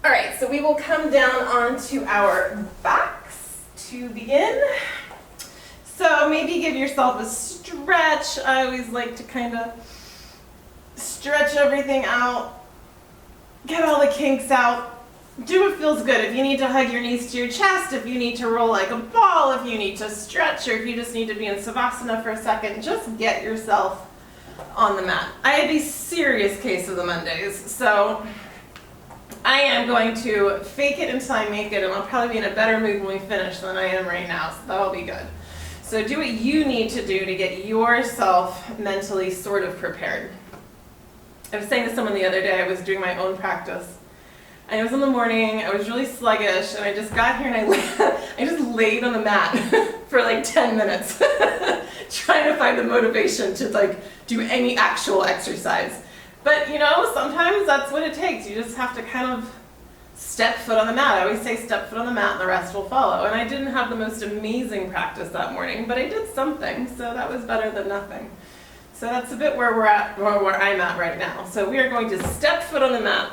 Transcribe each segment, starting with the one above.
All right, so we will come down onto our backs to begin. So maybe give yourself a stretch. I always like to kind of stretch everything out, get all the kinks out, do what feels good. If you need to hug your knees to your chest, if you need to roll like a ball, if you need to stretch, or if you just need to be in Savasana for a second, just get yourself on the mat. I have a serious case of the Mondays, so I am going to fake it until I make it, and I'll probably be in a better mood when we finish than I am right now, so that'll be good. So do what you need to do to get yourself mentally sort of prepared. I was saying to someone the other day, I was doing my own practice, and it was in the morning, I was really sluggish, and I just got here and I just laid on the mat for like 10 minutes, trying to find the motivation to like do any actual exercise. But you know, sometimes that's what it takes. You just have to kind of step foot on the mat. I always say step foot on the mat and the rest will follow. And I didn't have the most amazing practice that morning, but I did something, so that was better than nothing. So that's a bit where we're at, or where I'm at right now. So we are going to step foot on the mat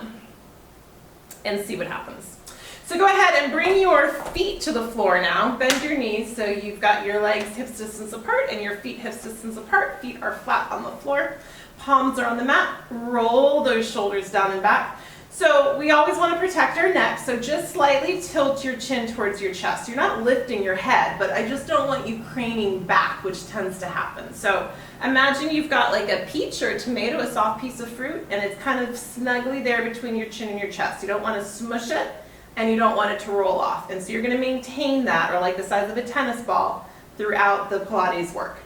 and see what happens. So go ahead and bring your feet to the floor now. Bend your knees so you've got your legs hips distance apart and your feet hips distance apart. Feet are flat on the floor. Palms are on the mat. Roll those shoulders down and back. So we always want to protect our neck, so just slightly tilt your chin towards your chest. You're not lifting your head, but I just don't want you craning back, which tends to happen. So imagine you've got like a peach or a tomato, a soft piece of fruit, and it's kind of snugly there between your chin and your chest. You don't want to smush it, and you don't want it to roll off. And so you're going to maintain that, or like the size of a tennis ball, throughout the Pilates work.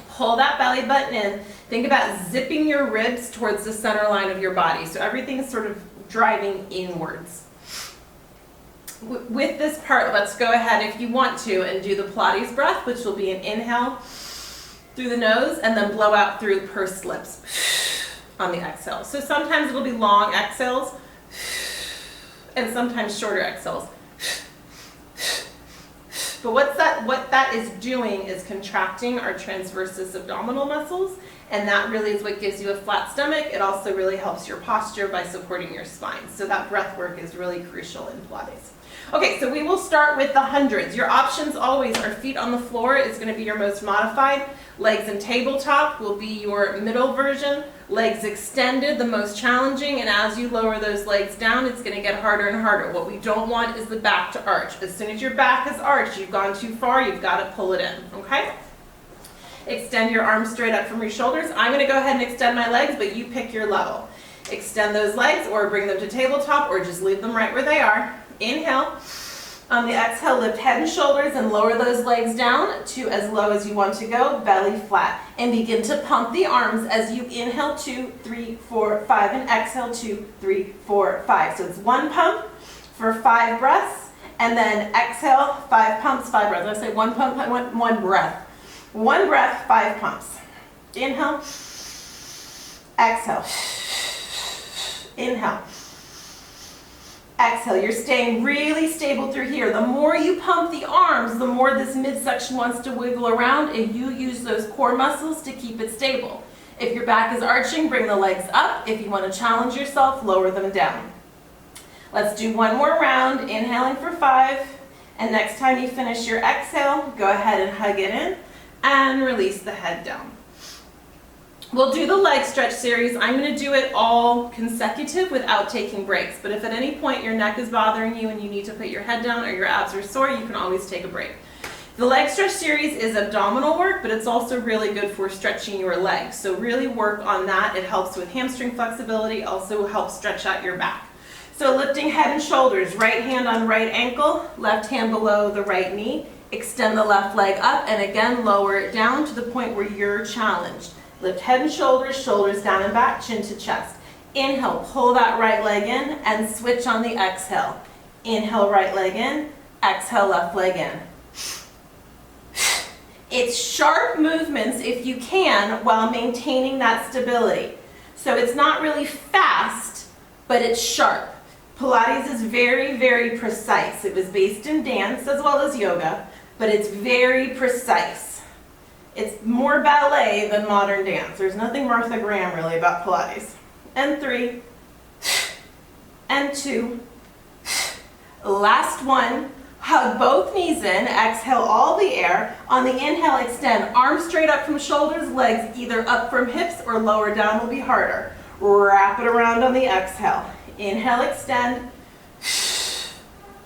Pull that belly button in. Think about zipping your ribs towards the center line of your body. So everything's sort of driving inwards. With this part, let's go ahead if you want to and do the Pilates breath, which will be an inhale through the nose and then blow out through pursed lips on the exhale. So sometimes it'll be long exhales and sometimes shorter exhales. But what that is doing is contracting our transversus abdominal muscles, and that really is what gives you a flat stomach. It also really helps your posture by supporting your spine. So that breath work is really crucial in Pilates. Okay, so we will start with the hundreds. Your options always are feet on the floor is going to be your most modified. Legs and tabletop will be your middle version. Legs extended, the most challenging, and as you lower those legs down, it's going to get harder and harder. What we don't want is the back to arch. As soon as your back is arched, you've gone too far, you've got to pull it in, okay? Extend your arms straight up from your shoulders. I'm going to go ahead and extend my legs, but you pick your level. Extend those legs or bring them to tabletop or just leave them right where they are. Inhale. On the exhale, lift head and shoulders and lower those legs down to as low as you want to go, belly flat. And begin to pump the arms as you inhale 2, 3, 4, 5, and exhale 2, 3, 4, 5. So it's one pump for 5 breaths, and then exhale, 5 pumps, 5 breaths. I say one pump, I want one breath. One breath, 5 pumps. Inhale, exhale, inhale. Exhale, you're staying really stable through here. The more you pump the arms, the more this midsection wants to wiggle around, and you use those core muscles to keep it stable. If your back is arching, bring the legs up. If you want to challenge yourself, lower them down. Let's do one more round, inhaling for 5, and next time you finish your exhale, go ahead and hug it in and release the head down. We'll do the leg stretch series. I'm going to do it all consecutive without taking breaks. But if at any point your neck is bothering you and you need to put your head down or your abs are sore, you can always take a break. The leg stretch series is abdominal work, but it's also really good for stretching your legs. So really work on that. It helps with hamstring flexibility, also helps stretch out your back. So lifting head and shoulders, right hand on right ankle, left hand below the right knee. Extend the left leg up and again lower it down to the point where you're challenged. Lift head and shoulders, shoulders down and back, chin to chest. Inhale, pull that right leg in and switch on the exhale. Inhale, right leg in, exhale, left leg in. It's sharp movements if you can while maintaining that stability. So it's not really fast, but it's sharp. Pilates is very, very precise. It was based in dance as well as yoga, but it's very precise. It's more ballet than modern dance. There's nothing Martha Graham really about Pilates. And 3, and 2. Last one. Hug both knees in, exhale all the air. On the inhale, extend arms straight up from shoulders, legs either up from hips or lower down will be harder. Wrap it around on the exhale. Inhale, extend.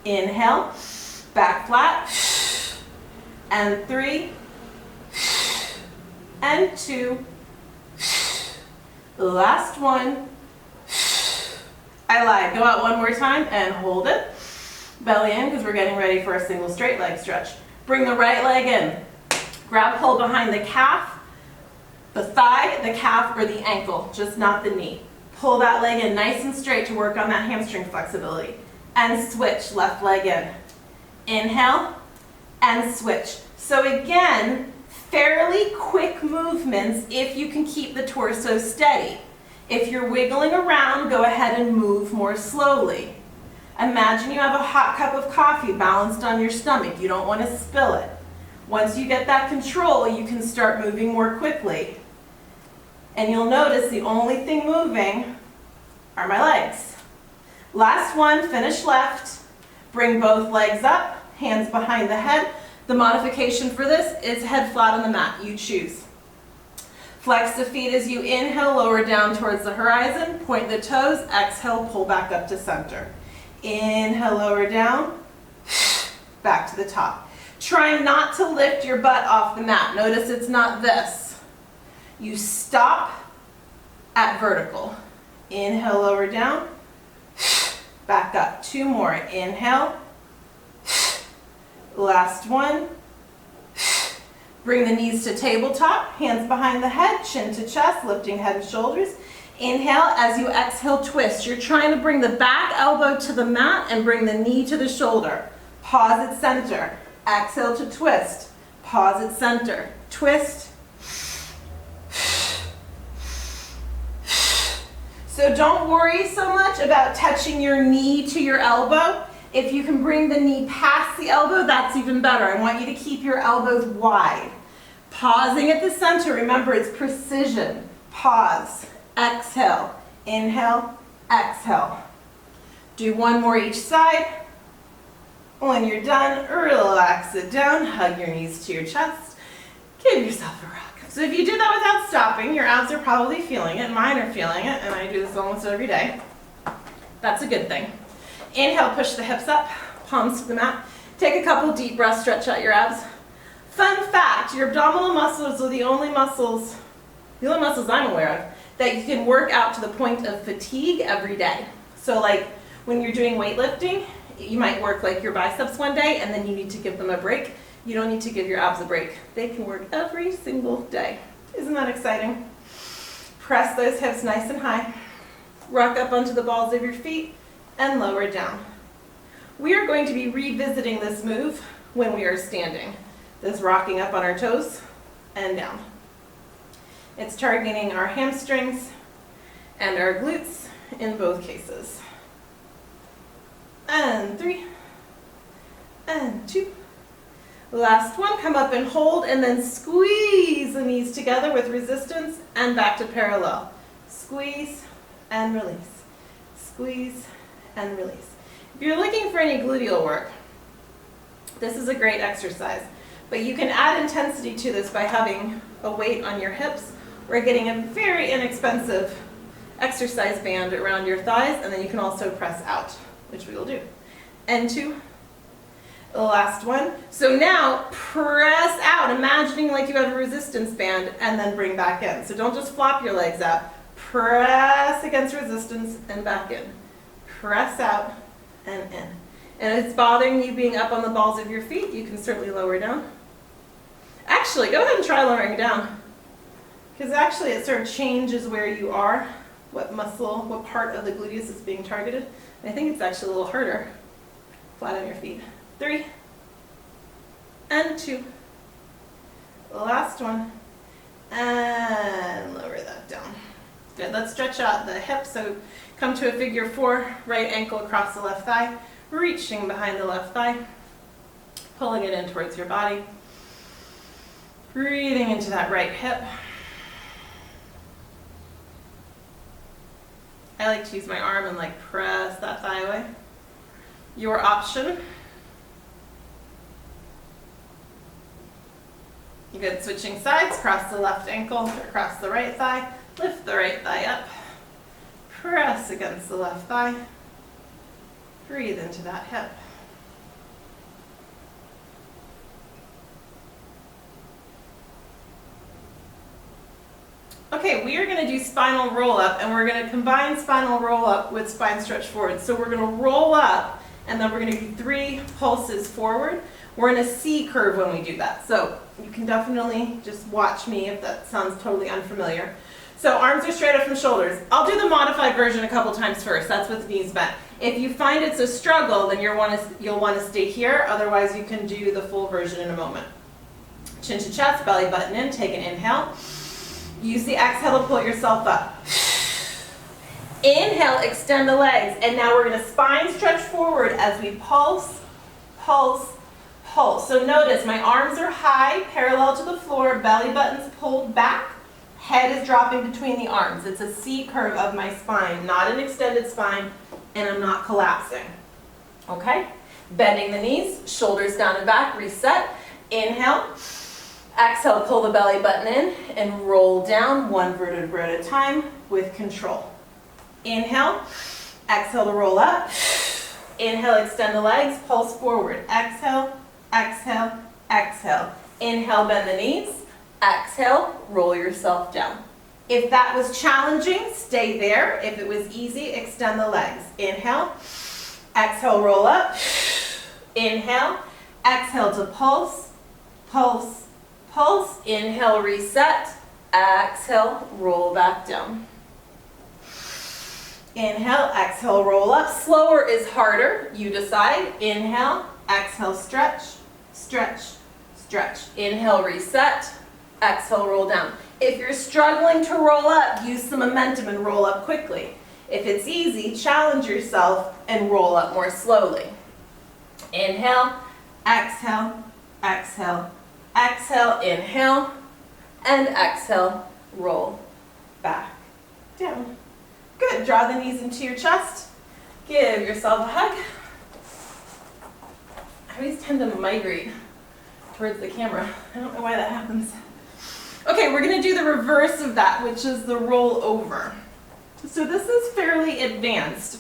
Inhale, back flat. And 3. And 2. Last one. I lied. Go out one more time and hold it. Belly in because we're getting ready for a single straight leg stretch. Bring the right leg in. Grab hold behind the calf, the thigh, the calf, or the ankle, just not the knee. Pull that leg in nice and straight to work on that hamstring flexibility. And switch, left leg in. Inhale and switch. So again, fairly quick movements if you can keep the torso steady. If you're wiggling around, go ahead and move more slowly. Imagine you have a hot cup of coffee balanced on your stomach. You don't want to spill it. Once you get that control, you can start moving more quickly. And you'll notice the only thing moving are my legs. Last one, finish left. Bring both legs up, hands behind the head. The modification for this is head flat on the mat. You choose. Flex the feet as you inhale, lower down towards the horizon. Point the toes, exhale, pull back up to center. Inhale, lower down, back to the top. Try not to lift your butt off the mat. Notice it's not this. You stop at vertical. Inhale, lower down, back up. 2 more. Inhale. Last one. Bring the knees to tabletop, hands behind the head, chin to chest, lifting head and shoulders. Inhale, as you exhale, twist. You're trying to bring the back elbow to the mat and bring the knee to the shoulder. Pause at center. Exhale to twist. Pause at center. Twist. So don't worry so much about touching your knee to your elbow. If you can bring the knee past the elbow, that's even better. I want you to keep your elbows wide. Pausing at the center. Remember, it's precision. Pause. Exhale, inhale, exhale. Do 1 more each side. When you're done, relax it down, hug your knees to your chest, give yourself a rock. So if you do that without stopping, your abs are probably feeling it, mine are feeling it, and I do this almost every day. That's a good thing. Inhale, push the hips up, palms to the mat. Take a couple deep breaths, stretch out your abs. Fun fact, your abdominal muscles are the only muscles I'm aware of that you can work out to the point of fatigue every day. So like when you're doing weightlifting, you might work like your biceps one day and then you need to give them a break. You don't need to give your abs a break. They can work every single day. Isn't that exciting? Press those hips nice and high. Rock up onto the balls of your feet and lower down. We are going to be revisiting this move when we are standing. This rocking up on our toes and down. It's targeting our hamstrings and our glutes in both cases. And 3, and 2. Last one, come up and hold, and then squeeze the knees together with resistance and back to parallel. Squeeze and release. Squeeze and release. If you're looking for any gluteal work, this is a great exercise, but you can add intensity to this by having a weight on your hips or getting a very inexpensive exercise band around your thighs, and then you can also press out, which we will do. And 2. The last one. So now press out, imagining like you have a resistance band, and then bring back in. So don't just flop your legs out. Press against resistance and back in. Press out and in. And if it's bothering you being up on the balls of your feet, you can certainly lower down. Actually, go ahead and try lowering down. Because actually it sort of changes where you are, what muscle, what part of the gluteus is being targeted. And I think it's actually a little harder. Flat on your feet. 3, and 2. The last one. And lower that down. Good, let's stretch out the hips. So come to a figure 4, right ankle across the left thigh, reaching behind the left thigh, pulling it in towards your body, breathing into that right hip. I like to use my arm and like press that thigh away. Your option. Good, switching sides, cross the left ankle, across the right thigh, lift the right thigh up, press against the left thigh, breathe into that hip. Okay, we are going to do spinal roll up, and we're going to combine spinal roll up with spine stretch forward. So we're going to roll up, and then we're going to do 3 pulses forward. We're in a C curve when we do that. So you can definitely just watch me if that sounds totally unfamiliar. So arms are straight up from shoulders. I'll do the modified version a couple times first. That's with the knees bent. If you find it's a struggle, then you'll want to stay here. Otherwise, you can do the full version in a moment. Chin to chest, belly button in. Take an inhale. Use the exhale to pull yourself up. Inhale, extend the legs. And now we're going to spine stretch forward as we pulse, pulse, pulse. So notice my arms are high, parallel to the floor, belly button's pulled back, head is dropping between the arms. It's a C curve of my spine, not an extended spine, and I'm not collapsing. Okay? Bending the knees, shoulders down and back, reset. Inhale. Exhale, pull the belly button in and roll down 1 vertebra at a time with control. Inhale. Exhale to roll up. Inhale, extend the legs, pulse forward. Exhale, exhale, exhale. Inhale, bend the knees. Exhale, roll yourself down. If that was challenging, stay there. If it was easy, extend the legs. Inhale, exhale, roll up. Inhale, exhale to pulse, pulse, pulse. Inhale, reset. Exhale, roll back down. Inhale, exhale, roll up. Slower is harder. You decide. Inhale, exhale, stretch, stretch, stretch. Inhale, reset. Exhale, roll down. If you're struggling to roll up, use some momentum and roll up quickly. If it's easy, challenge yourself and roll up more slowly. Inhale, exhale, exhale, exhale, inhale, and exhale, roll back down. Good, draw the knees into your chest. Give yourself a hug. I always tend to migrate towards the camera. I don't know why that happens. Okay, we're gonna do the reverse of that, which is the roll over. So this is fairly advanced.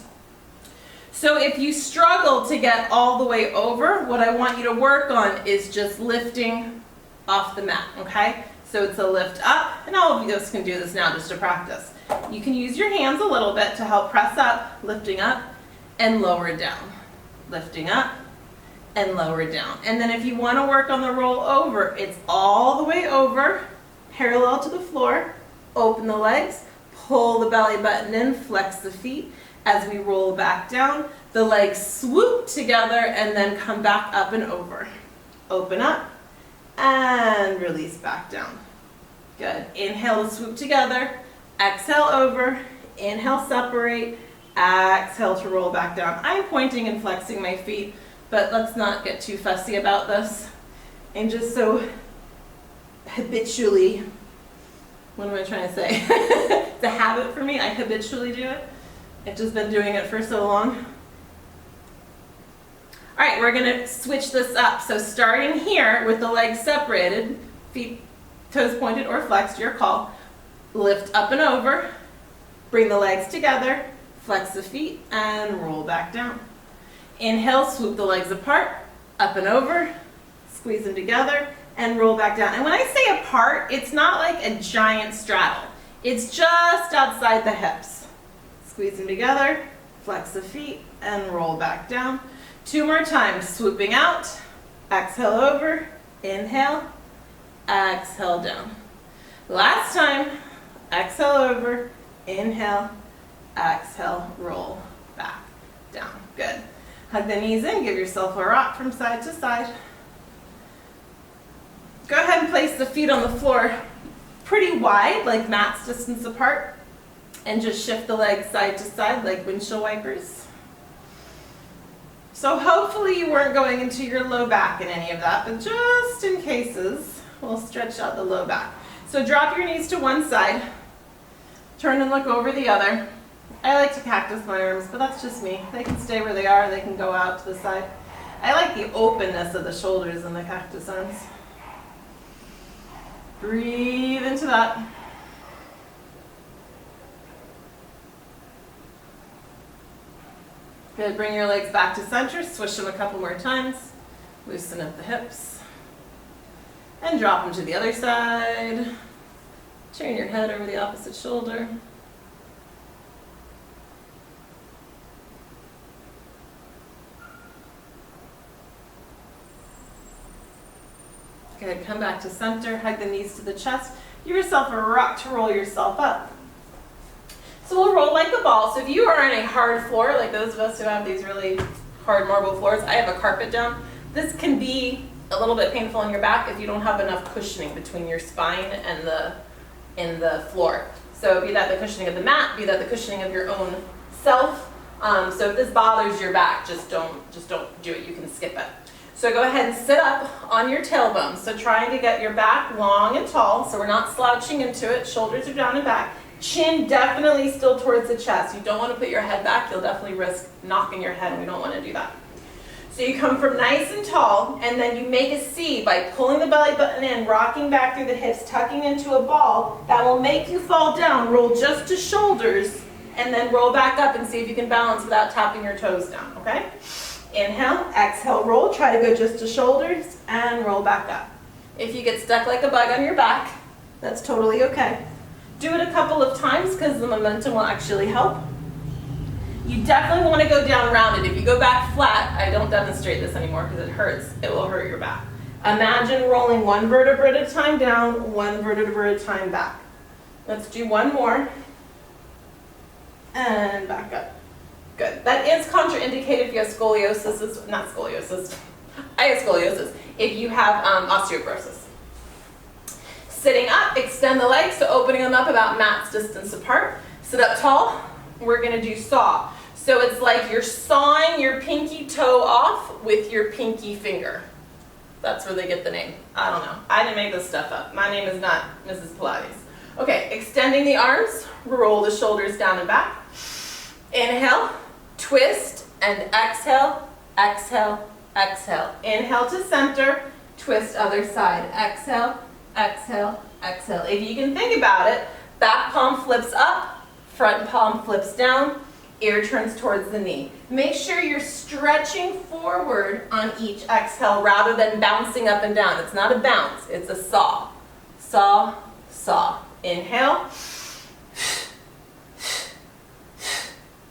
So if you struggle to get all the way over, what I want you to work on is just lifting off the mat, okay? So it's a lift up, and all of us can do this now just to practice. You can use your hands a little bit to help press up, lifting up and lower down. Lifting up and lower down. And then if you want to work on the roll over, it's all the way over, parallel to the floor. Open the legs, pull the belly button in, flex the feet. As we roll back down, the legs swoop together and then come back up and over. Open up and release back down. Good. Inhale to swoop together. Exhale over, inhale separate, exhale to roll back down. I'm pointing and flexing my feet, but let's not get too fussy about this. And just so habitually, what am I trying to say? It's a habit for me, I habitually do it. I've just been doing it for so long. All right, we're gonna switch this up. So starting here with the legs separated, feet, toes pointed or flexed, your call. Lift up and over, bring the legs together, flex the feet, and roll back down. Inhale, swoop the legs apart, up and over, squeeze them together, and roll back down. And when I say apart, it's not like a giant straddle. It's just outside the hips. Squeeze them together, flex the feet, and roll back down. 2 more times, swooping out, exhale over, inhale, exhale down. Last time. Exhale over, inhale, exhale, roll back down. Good. Hug the knees in, give yourself a rock from side to side. Go ahead and place the feet on the floor pretty wide, like mat's distance apart, and just shift the legs side to side like windshield wipers. So hopefully you weren't going into your low back in any of that, but just in cases, we'll stretch out the low back. So drop your knees to one side, turn and look over the other, I like to cactus my arms, but that's just me. They can stay where they are, they can go out to the side. I like the openness of the shoulders in the cactus arms. Breathe into that. Good, bring your legs back to center, swish them a couple more times. Loosen up the hips. And drop them to the other side. Turn your head over the opposite shoulder. Good, come back to center, hug the knees to the chest. Give yourself a rock to roll yourself up. So we'll roll like a ball. So if you are on a hard floor, like those of us who have these really hard marble floors, I have a carpet down. This can be a little bit painful on your back if you don't have enough cushioning between your spine and the floor. So be that the cushioning of the mat, be that the cushioning of your own self. So if this bothers your back, just don't do it. You can skip it. So go ahead and sit up on your tailbone. So trying to get your back long and tall, so we're not slouching into it. Shoulders are down and back. Chin definitely still towards the chest. You don't want to put your head back. You'll definitely risk knocking your head, and we don't want to do that. So you come from nice and tall, and then you make a C by pulling the belly button in, rocking back through the hips, tucking into a ball. That will make you fall down. Roll just to shoulders, and then roll back up and see if you can balance without tapping your toes down, okay? Inhale, exhale, roll. Try to go just to shoulders, and roll back up. If you get stuck like a bug on your back, that's totally okay. Do it a couple of times because the momentum will actually help. You definitely want to go down rounded. If you go back flat, I don't demonstrate this anymore because it hurts. It will hurt your back. Imagine rolling one vertebra at a time down, one vertebra at a time back. Let's do one more. And back up. Good. That is contraindicated if you have scoliosis. Not scoliosis. I have scoliosis. If you have osteoporosis. Sitting up, extend the legs, so opening them up about mat's distance apart. Sit up tall. We're going to do saw. So it's like you're sawing your pinky toe off with your pinky finger. That's where they get the name. I don't know. I didn't make this stuff up. My name is not Mrs. Pilates. Okay, extending the arms, roll the shoulders down and back. Inhale, twist, and exhale, exhale, exhale. Inhale to center, twist other side. Exhale, exhale, exhale. If you can think about it, back palm flips up, front palm flips down, ear turns towards the knee. Make sure you're stretching forward on each exhale rather than bouncing up and down. It's not a bounce, it's a saw. Saw, saw. Inhale.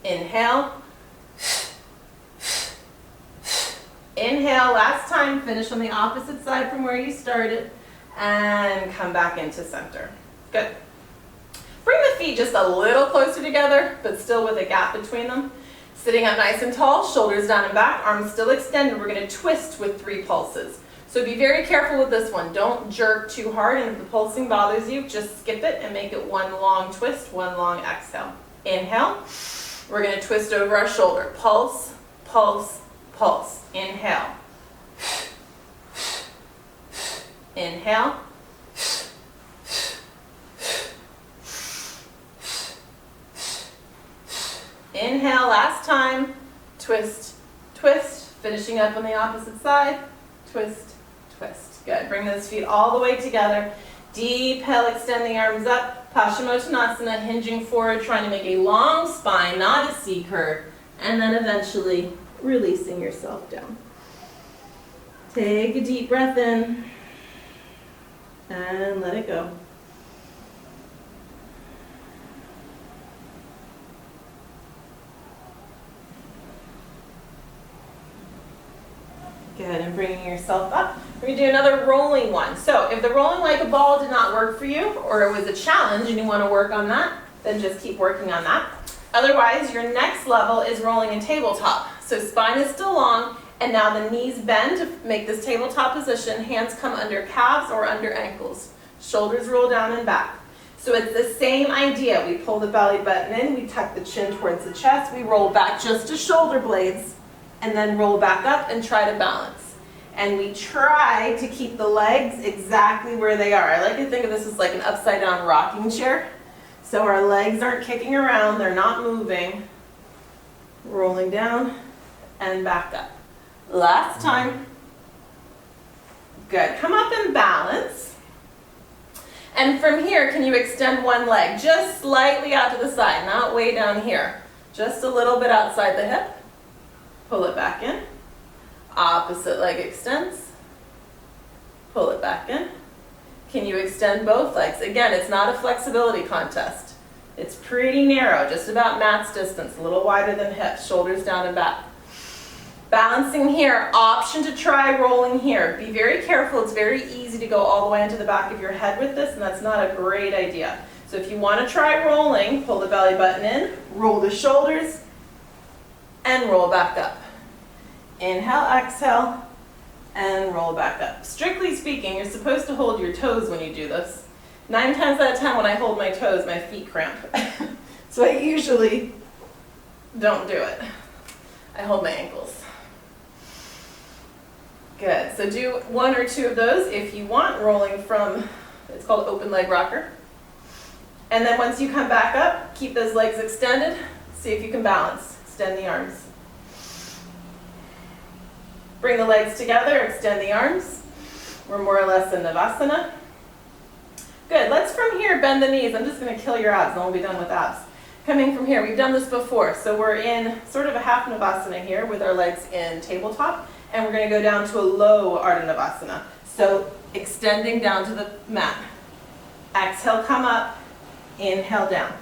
Inhale. Inhale, last time, finish on the opposite side from where you started, and come back into center. Good. Bring the feet just a little closer together, but still with a gap between them. Sitting up nice and tall, shoulders down and back, arms still extended. We're going to twist with 3 pulses. So be very careful with this one. Don't jerk too hard, and if the pulsing bothers you, just skip it and make it one long twist, one long exhale. Inhale. We're going to twist over our shoulder. Pulse, pulse, pulse. Inhale. Inhale. Inhale, last time. Twist, twist. Finishing up on the opposite side. Twist, twist. Good. Bring those feet all the way together. Deep hell, extend the arms up. Paschimottanasana, hinging forward, trying to make a long spine, not a C curve. And then eventually releasing yourself down. Take a deep breath in. And let it go. Good, and bringing yourself up. We're going to do another rolling one. So if the rolling like a ball did not work for you, or it was a challenge and you want to work on that, then just keep working on that. Otherwise, your next level is rolling in tabletop. So spine is still long, and now the knees bend to make this tabletop position. Hands come under calves or under ankles. Shoulders roll down and back. So it's the same idea. We pull the belly button in, we tuck the chin towards the chest, we roll back just to shoulder blades, and then roll back up and try to balance. And we try to keep the legs exactly where they are. I like to think of this as like an upside down rocking chair. So our legs aren't kicking around, they're not moving. Rolling down and back up. Last time. Good. Come up and balance. And from here, can you extend one leg just slightly out to the side, not way down here. Just a little bit outside the hip. Pull it back in. Opposite leg extends. Pull it back in. Can you extend both legs? Again, it's not a flexibility contest. It's pretty narrow, just about mat's distance, a little wider than hips, shoulders down and back. Balancing here, option to try rolling here. Be very careful, it's very easy to go all the way into the back of your head with this, and that's not a great idea. So if you want to try rolling, pull the belly button in, roll the shoulders, and roll back up. Inhale, exhale, and roll back up. Strictly speaking, you're supposed to hold your toes when you do this. 9 times out of 10 when I hold my toes, my feet cramp. So I usually don't do it. I hold my ankles. Good, so do 1 or 2 of those if you want, rolling from, it's called open leg rocker. And then once you come back up, keep those legs extended. See if you can balance. Extend the arms. Bring the legs together, extend the arms. We're more or less in Navasana. Good, let's from here bend the knees. I'm just going to kill your abs and then we'll be done with abs. Coming from here, we've done this before. So we're in sort of a half Navasana here with our legs in tabletop. And we're going to go down to a low Ardha Navasana. So extending down to the mat. Exhale, come up. Inhale, down.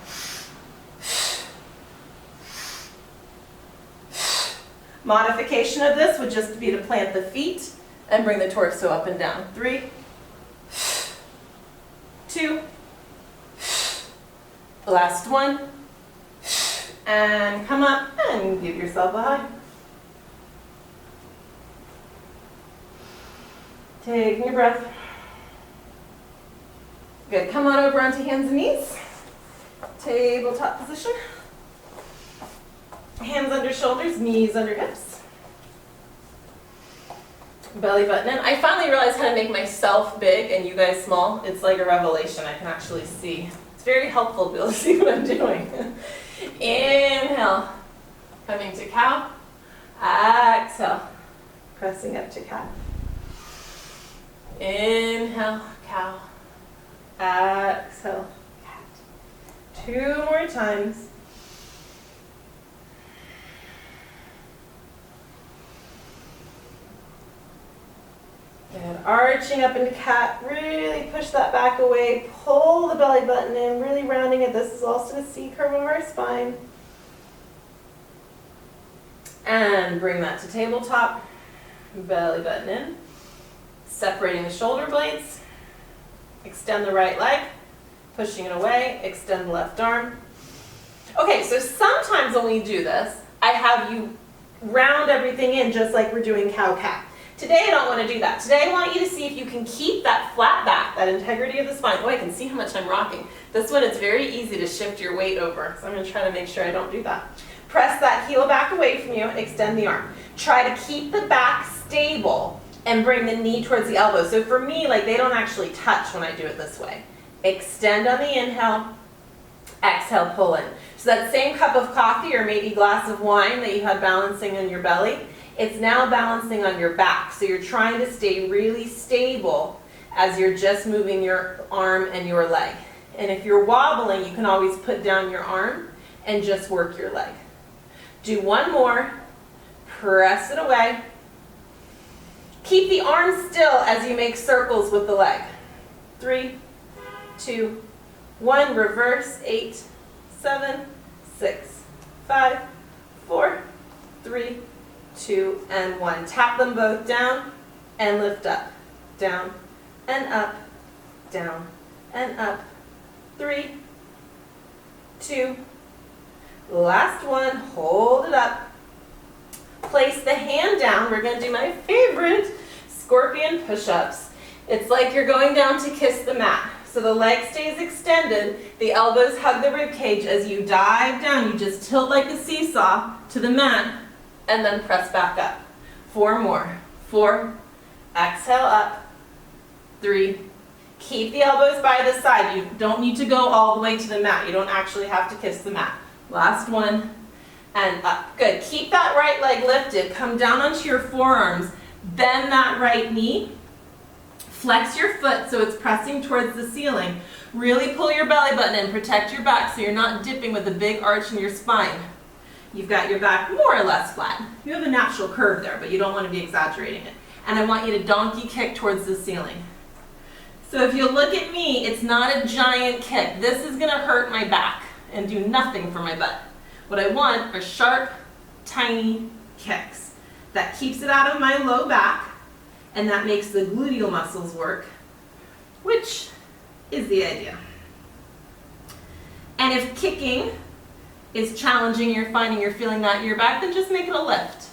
Modification of this would just be to plant the feet and bring the torso up and down. 3, 2, last one, and come up and give yourself a high. Taking your breath. Good, come on over onto hands and knees. Tabletop position. Hands under shoulders, knees under hips. Belly button in. I finally realized how to make myself big and you guys small. It's like a revelation. I can actually see. It's very helpful to be able to see what I'm doing. Inhale. Coming to cow. Exhale. Pressing up to cat. Inhale, cow. Exhale, cat. 2 more times. Good. Arching up into cat. Really push that back away. Pull the belly button in. Really rounding it. This is also a C curve of our spine. And bring that to tabletop. Belly button in. Separating the shoulder blades. Extend the right leg. Pushing it away. Extend the left arm. Okay, so sometimes when we do this, I have you round everything in just like we're doing cow-cat. Today I don't want to do that. Today I want you to see if you can keep that flat back, that integrity of the spine. Oh, I can see how much I'm rocking. This one, it's very easy to shift your weight over. So I'm going to try to make sure I don't do that. Press that heel back away from you and extend the arm. Try to keep the back stable and bring the knee towards the elbow. So for me, like they don't actually touch when I do it this way. Extend on the inhale. Exhale, pull in. So that same cup of coffee or maybe glass of wine that you had balancing on your belly, it's now balancing on your back. So you're trying to stay really stable as you're just moving your arm and your leg. And if you're wobbling, you can always put down your arm and just work your leg. Do one more. Press it away. Keep the arm still as you make circles with the leg. 3, 2, 1. Reverse. 8, 7, 6, 5, 4, 3, 2, and 1. Tap them both down and lift up. Down and up. Down and up. 3, 2. Last one. Hold it up. Place the hand down. We're going to do my favorite scorpion push-ups. It's like you're going down to kiss the mat. So the leg stays extended, the elbows hug the rib cage. As you dive down, you just tilt like a seesaw to the mat and then press back up. 4 more. 4. Exhale up. 3. Keep the elbows by the side. You don't need to go all the way to the mat. You don't actually have to kiss the mat. Last one, and up. Good. Keep that right leg lifted. Come down onto your forearms. Bend that right knee. Flex your foot so it's pressing towards the ceiling. Really pull your belly button in. Protect your back so you're not dipping with a big arch in your spine. You've got your back more or less flat. You have a natural curve there, but you don't want to be exaggerating it. And I want you to donkey kick towards the ceiling. So if you look at me, it's not a giant kick. This is going to hurt my back and do nothing for my butt. What I want are sharp, tiny kicks. That keeps it out of my low back, and that makes the gluteal muscles work, which is the idea. And if kicking is challenging, you're finding you're feeling that in your back, then just make it a lift.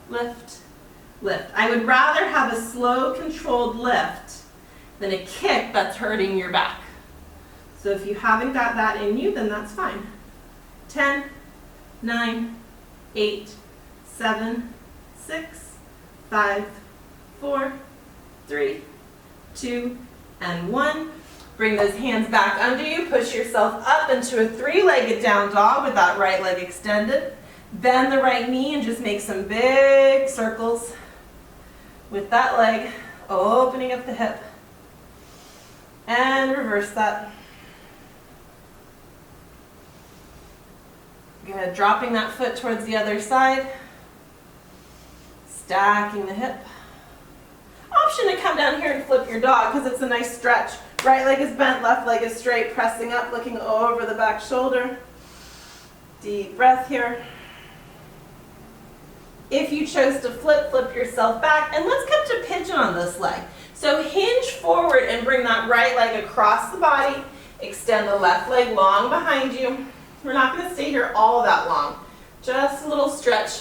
Lift, lift. I would rather have a slow, controlled lift than a kick that's hurting your back. So if you haven't got that in you, then that's fine. 10, 9, 8, 7, 6, 5, 4, 3, 2, and 1. Bring those hands back under you. Push yourself up into a three-legged down dog with that right leg extended. Bend the right knee and just make some big circles with that leg, opening up the hip. And reverse that. Good. Dropping that foot towards the other side. Stacking the hip. Option to come down here and flip your dog because it's a nice stretch. Right leg is bent, left leg is straight, pressing up, looking over the back shoulder. Deep breath here. If you chose to flip, flip yourself back. And let's come to pigeon on this leg. So hinge forward and bring that right leg across the body. Extend the left leg long behind you. We're not going to stay here all that long. Just a little stretch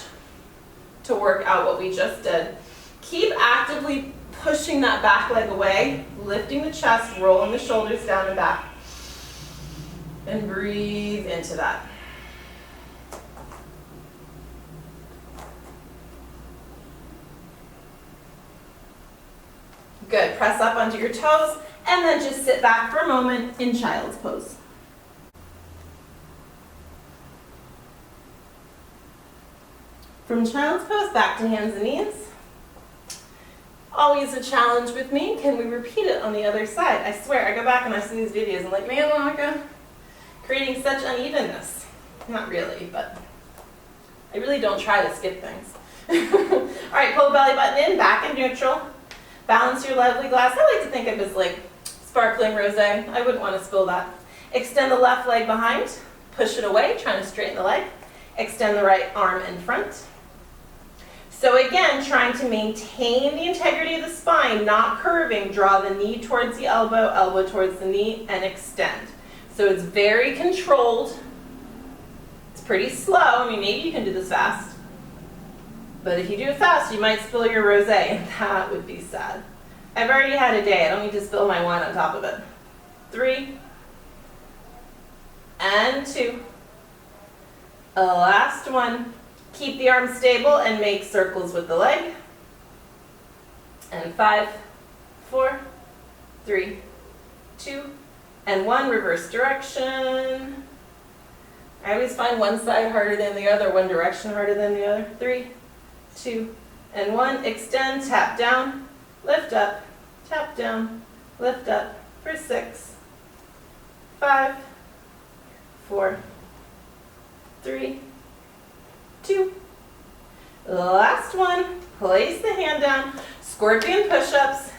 to work out what we just did. Keep actively pushing that back leg away, lifting the chest, rolling the shoulders down and back. And breathe into that. Good. Press up onto your toes and then just sit back for a moment in child's pose. From child's pose, back to hands and knees. Always a challenge with me. Can we repeat it on the other side? I swear, I go back and I see these videos and I'm like, man, Monica, creating such unevenness. Not really, but I really don't try to skip things. All right, pull the belly button in, back in neutral. Balance your lovely glass. I like to think of it as like sparkling rosé. I wouldn't want to spill that. Extend the left leg behind. Push it away, trying to straighten the leg. Extend the right arm in front. So again, trying to maintain the integrity of the spine, not curving. Draw the knee towards the elbow, elbow towards the knee, and extend. So it's very controlled. It's pretty slow. I mean, maybe you can do this fast. But if you do it fast, you might spill your rosé, and that would be sad. I've already had a day. I don't need to spill my wine on top of it. 3, and 2. Last one. Keep the arms stable and make circles with the leg. And 5, 4, 3, 2, and 1. Reverse direction. I always find one side harder than the other, one direction harder than the other. 3, 2, and 1. Extend, tap down, lift up, tap down, lift up for 6, 5, 4, 3, 2. Last one. Place the hand down. Scorpion push-ups.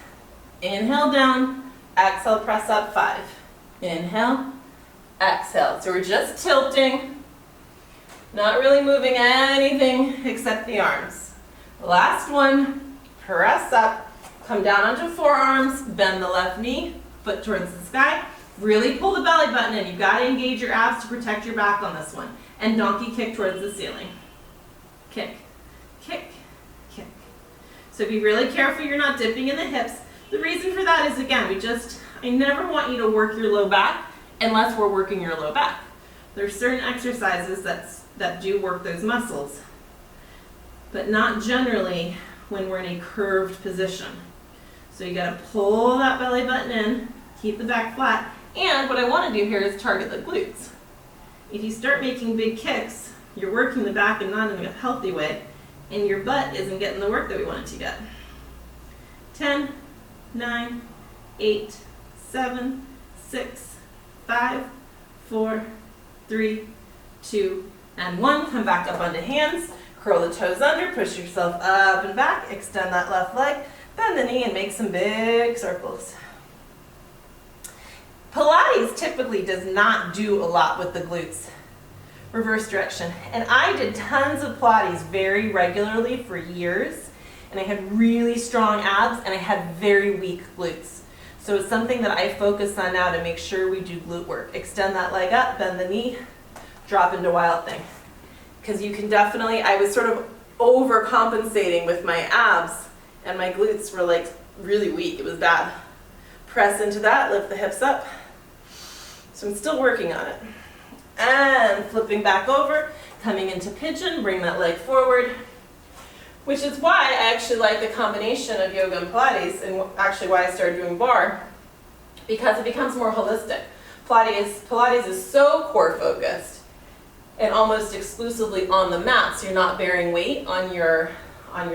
Inhale down. Exhale, press up 5. Inhale. Exhale. So we're just tilting. Not really moving anything except the arms. Last one. Press up. Come down onto forearms. Bend the left knee. Foot towards the sky. Really pull the belly button in. You've got to engage your abs to protect your back on this one. And donkey kick towards the ceiling. Kick, kick, kick. So be really careful you're not dipping in the hips. The reason for that is, again, I never want you to work your low back unless we're working your low back. There's certain exercises that do work those muscles, but not generally when we're in a curved position. So you gotta pull that belly button in Keep the back flat. And what I want to do here is target the glutes. If you start making big kicks, you're working the back and not in a healthy way, and your butt isn't getting the work that we want it to get. 10, 9, 8, 7, 6, 5, 4, 3, 2, and 1. Come back up onto hands. Curl the toes under, push yourself up and back, extend that left leg, bend the knee and make some big circles. Pilates typically does not do a lot with the glutes. Reverse direction. And I did tons of Pilates very regularly for years, and I had really strong abs and I had very weak glutes. So it's something that I focus on now to make sure we do glute work. Extend that leg up, bend the knee, drop into Wild Thing. Because you can definitely, I was sort of overcompensating with my abs and my glutes were like really weak. It was bad. Press into that, lift the hips up. So I'm still working on it. And flipping back over, coming into pigeon, bring that leg forward. Which is why I actually like the combination of yoga and Pilates, and actually why I started doing bar, because it becomes more holistic. Pilates is so core focused and almost exclusively on the mat, so you're not bearing weight on your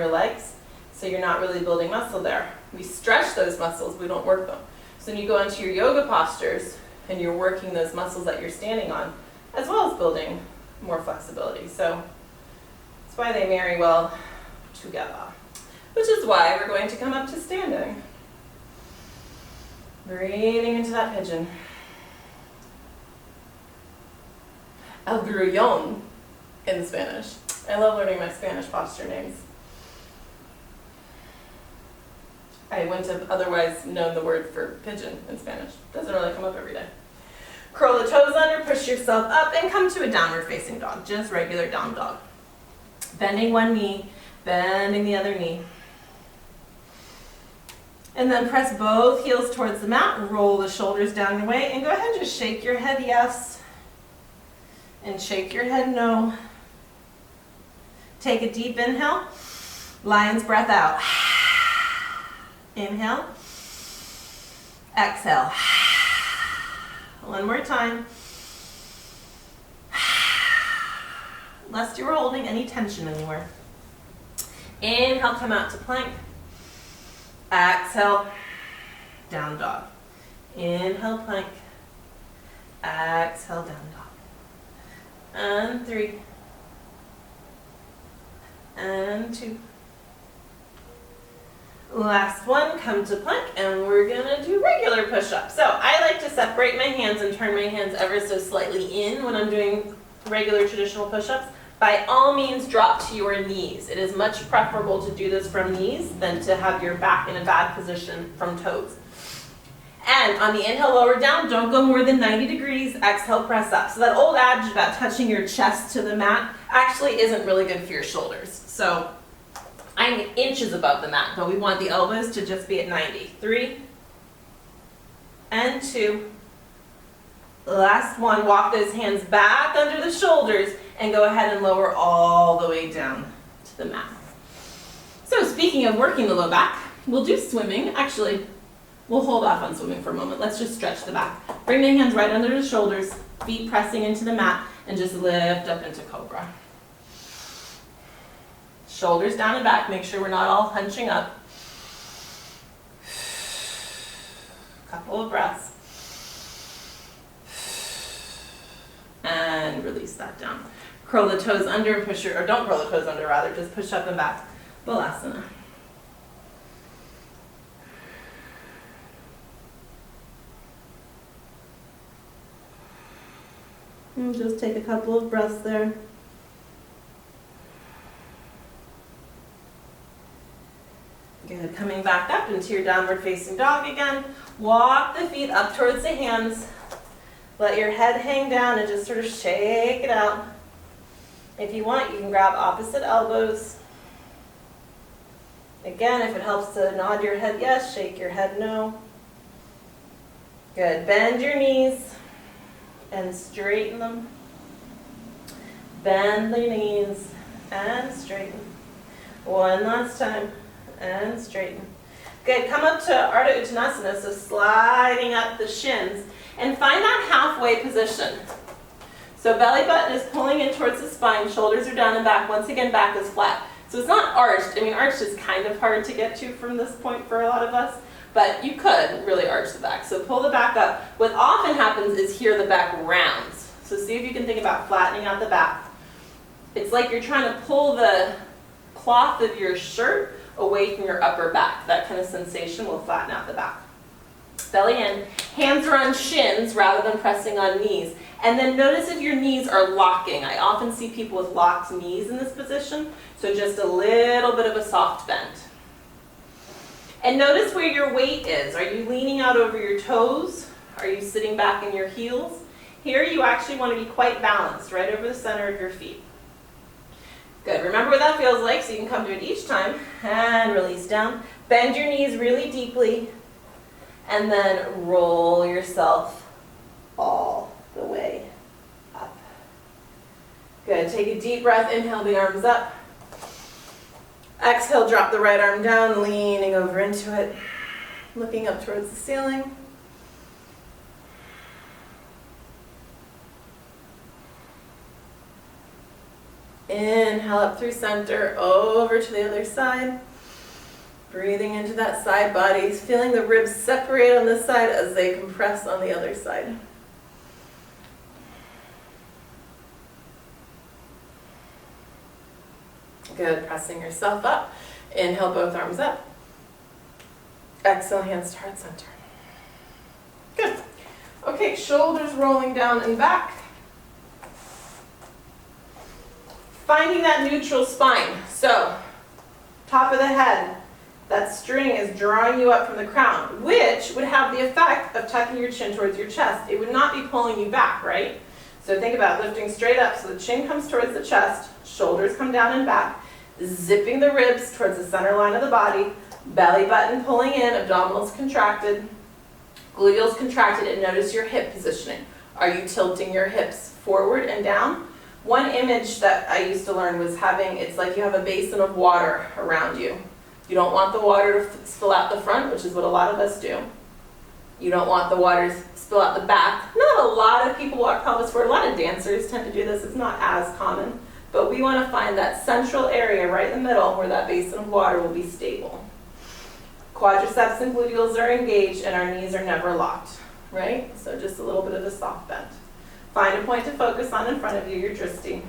legs, so you're not really building muscle there. We stretch those muscles, we don't work them. So when you go into your yoga postures and you're working those muscles that you're standing on, as well as building more flexibility. So that's why they marry well together. Which is why we're going to come up to standing. Breathing into that pigeon. El grullón in Spanish. I love learning my Spanish posture names. I wouldn't have otherwise known the word for pigeon in Spanish. Doesn't really come up every day. Curl the toes under, push yourself up, and come to a downward facing dog, just regular down dog. Bending one knee, bending the other knee. And then press both heels towards the mat, roll the shoulders down your way, and go ahead and just shake your head yes, and shake your head no. Take a deep inhale, lion's breath out. Inhale, exhale. One more time. Lest you were holding any tension anywhere. Inhale, come out to plank. Exhale, down dog. Inhale, plank. Exhale, down dog. And 3. And 2. Last one, come to plank, and we're gonna do regular push-ups. So I like to separate my hands and turn my hands ever so slightly in when I'm doing regular traditional push-ups. By all means, drop to your knees. It is much preferable to do this from knees than to have your back in a bad position from toes. And on the inhale, lower down, don't go more than 90 degrees. Exhale, press up. So that old adage about touching your chest to the mat actually isn't really good for your shoulders. So I'm inches above the mat, but we want the elbows to just be at 90. 3 and 2. Last one, walk those hands back under the shoulders and go ahead and lower all the way down to the mat. So speaking of working the low back, we'll do swimming. Actually, we'll hold off on swimming for a moment. Let's just stretch the back. Bring the hands right under the shoulders, feet pressing into the mat, and just lift up into cobra. Shoulders down and back. Make sure we're not all hunching up. Couple of breaths. And release that down. Curl the toes under and push or don't curl the toes under, rather, just push up and back. Balasana. And just take a couple of breaths there. Good. Coming back up into your downward facing dog again. Walk the feet up towards the hands. Let your head hang down and just sort of shake it out. If you want, you can grab opposite elbows. Again, if it helps to nod your head yes, shake your head no. Good. Bend your knees and straighten them. Bend the knees and straighten. One last time and straighten. Good, come up to Ardha Uttanasana, so sliding up the shins, and find that halfway position. So belly button is pulling in towards the spine, shoulders are down and back. Once again, back is flat. So it's not arched. I mean, arched is kind of hard to get to from this point for a lot of us, but you could really arch the back. So pull the back up. What often happens is here the back rounds. So see if you can think about flattening out the back. It's like you're trying to pull the cloth of your shirt away from your upper back. That kind of sensation will flatten out the back. Belly in, hands are on shins rather than pressing on knees. And then notice if your knees are locking. I often see people with locked knees in this position, so just a little bit of a soft bend. And notice where your weight is. Are you leaning out over your toes? Are you sitting back in your heels? Here you actually want to be quite balanced, right over the center of your feet. Good, remember what that feels like, so you can come to it each time, and release down. Bend your knees really deeply, and then roll yourself all the way up. Good, take a deep breath, inhale the arms up. Exhale, drop the right arm down, leaning over into it, looking up towards the ceiling. Inhale up through center, over to the other side. Breathing into that side body, feeling the ribs separate on this side as they compress on the other side. Good, pressing yourself up. Inhale, both arms up. Exhale, hands to heart center. Good. Okay, shoulders rolling down and back. Finding that neutral spine. So, top of the head, that string is drawing you up from the crown, which would have the effect of tucking your chin towards your chest. It would not be pulling you back, right? So think about lifting straight up so the chin comes towards the chest, shoulders come down and back, zipping the ribs towards the center line of the body, belly button pulling in, abdominals contracted, gluteals contracted, and notice your hip positioning. Are you tilting your hips forward and down? One image that I used to learn was it's like you have a basin of water around you. You don't want the water to spill out the front, which is what a lot of us do. You don't want the water to spill out the back. Not a lot of people walk pelvis forward. A lot of dancers tend to do this. It's not as common. But we want to find that central area right in the middle where that basin of water will be stable. Quadriceps and gluteals are engaged and our knees are never locked, right? So just a little bit of a soft bend. Find a point to focus on in front of you, your drishti. And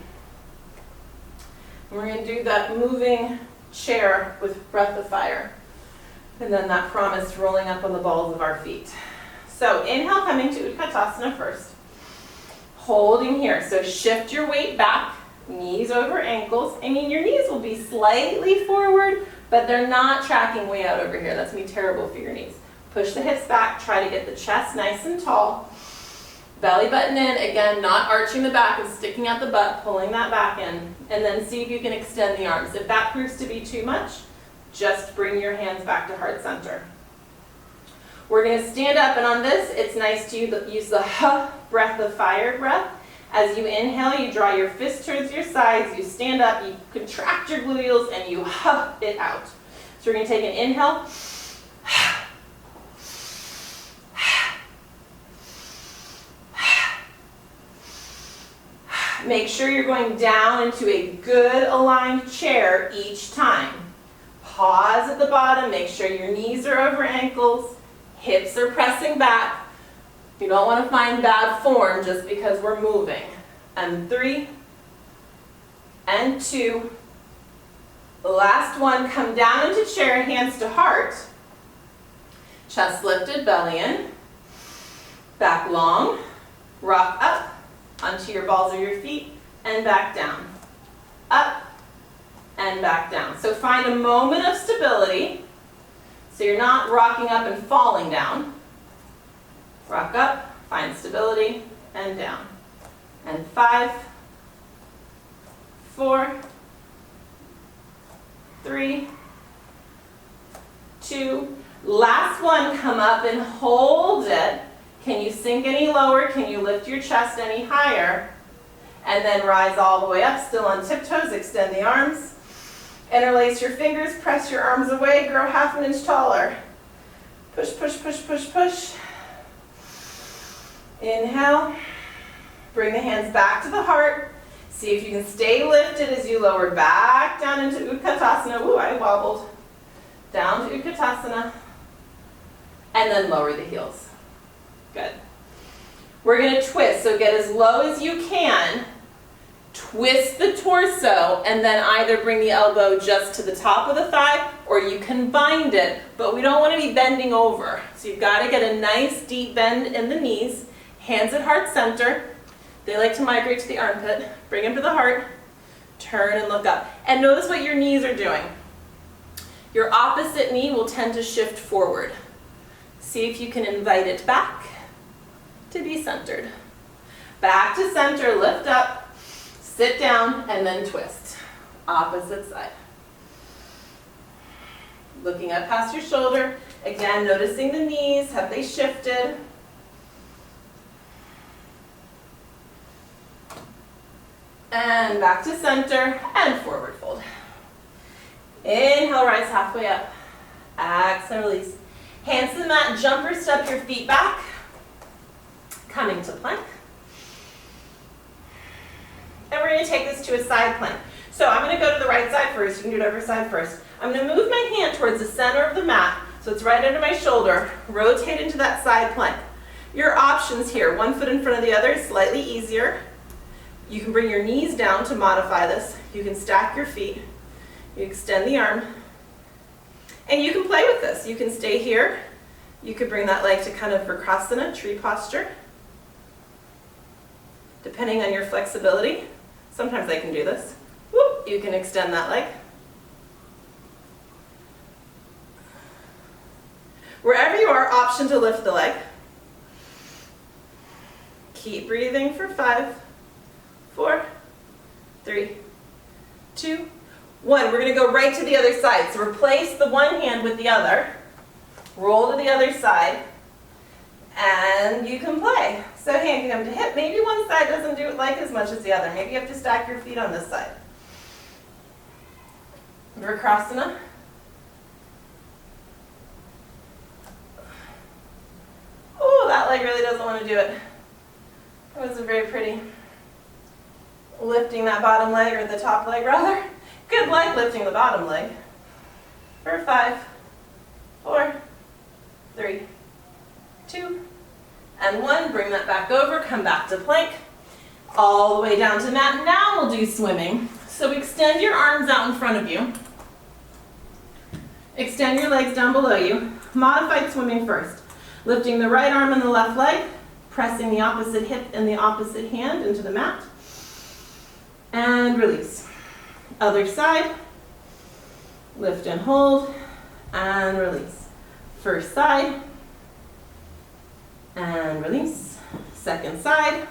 we're going to do that moving chair with breath of fire. And then that promise rolling up on the balls of our feet. So inhale, coming to Utkatasana first. Holding here. So shift your weight back, knees over ankles. I mean, your knees will be slightly forward, but they're not tracking way out over here. That's going to be terrible for your knees. Push the hips back. Try to get the chest nice and tall. Belly button in, again, not arching the back, and sticking out the butt, pulling that back in, and then see if you can extend the arms. If that proves to be too much, just bring your hands back to heart center. We're going to stand up, and on this, it's nice to use the breath of fire breath. As you inhale, you draw your fists towards your sides, you stand up, you contract your gluteals, and you it out. So we're going to take an inhale. Make sure you're going down into a good aligned chair each time. Pause at the bottom, make sure your knees are over ankles, hips are pressing back. You don't want to find bad form just because we're moving. And 3, and 2. The last one, come down into chair, hands to heart. Chest lifted, belly in. Back long, rock up onto your balls of your feet, and back down. Up, and back down. So find a moment of stability, so you're not rocking up and falling down. Rock up, find stability, and down. And 5, 4, 3, 2, last one, come up and hold it. Can you sink any lower? Can you lift your chest any higher? And then rise all the way up, still on tiptoes, extend the arms. Interlace your fingers, press your arms away, grow half an inch taller. Push, push, push, push, push. Inhale. Bring the hands back to the heart. See if you can stay lifted as you lower back down into Utkatasana. Ooh, I wobbled. Down to Utkatasana. And then lower the heels. Good. We're going to twist, so get as low as you can. Twist the torso, and then either bring the elbow just to the top of the thigh, or you can bind it, but we don't want to be bending over. So you've got to get a nice deep bend in the knees, hands at heart center. They like to migrate to the armpit. Bring them to the heart, turn and look up. And notice what your knees are doing. Your opposite knee will tend to shift forward. See if you can invite it back to be centered. Back to center, lift up. Sit down and then twist. Opposite side. Looking up past your shoulder. Again, noticing the knees. Have they shifted? And back to center and forward fold. Inhale, rise halfway up. Exhale, release. Hands to the mat, jumper step your feet back. Coming to plank. And we're going to take this to a side plank. So I'm going to go to the right side first. You can do it over side first. I'm going to move my hand towards the center of the mat, so it's right under my shoulder. Rotate into that side plank. Your options here, one foot in front of the other, slightly easier. You can bring your knees down to modify this. You can stack your feet. You extend the arm. And you can play with this. You can stay here. You could bring that leg to kind of Vrksasana, tree posture. Depending on your flexibility. Sometimes I can do this. Whoop, you can extend that leg. Wherever you are, option to lift the leg. Keep breathing for 5, 4, 3, 2, 1. We're going to go right to the other side. So replace the one hand with the other. Roll to the other side. And you can play. So hand can come to hip. Maybe one side doesn't do it like as much as the other. Maybe you have to stack your feet on this side. Vrksasana. Oh, that leg really doesn't want to do it. It wasn't very pretty. Lifting that bottom leg, or the top leg rather. Good leg lifting the bottom leg. For 5, 4, 3, 2, and 1. Bring that back over, come back to plank. All the way down to mat. Now we'll do swimming. So extend your arms out in front of you. Extend your legs down below you. Modified swimming first. Lifting the right arm and the left leg. Pressing the opposite hip and the opposite hand into the mat. And release. Other side. Lift and hold. And release. First side. And release. Second side.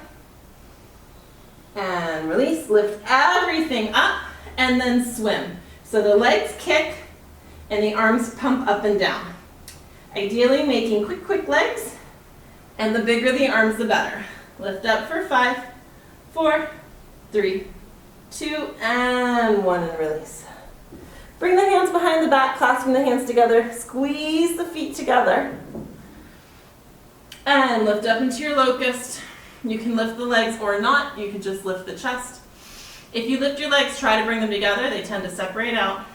And release. Lift everything up and then swim. So the legs kick and the arms pump up and down. Ideally making quick legs, and the bigger the arms the better. Lift up for 5, 4, 3, 2, and 1, and release. Bring the hands behind the back, clasping the hands together. Squeeze the feet together. And lift up into your locust. You can lift the legs or not. You can just lift the chest. If you lift your legs, try to bring them together. They tend to separate out.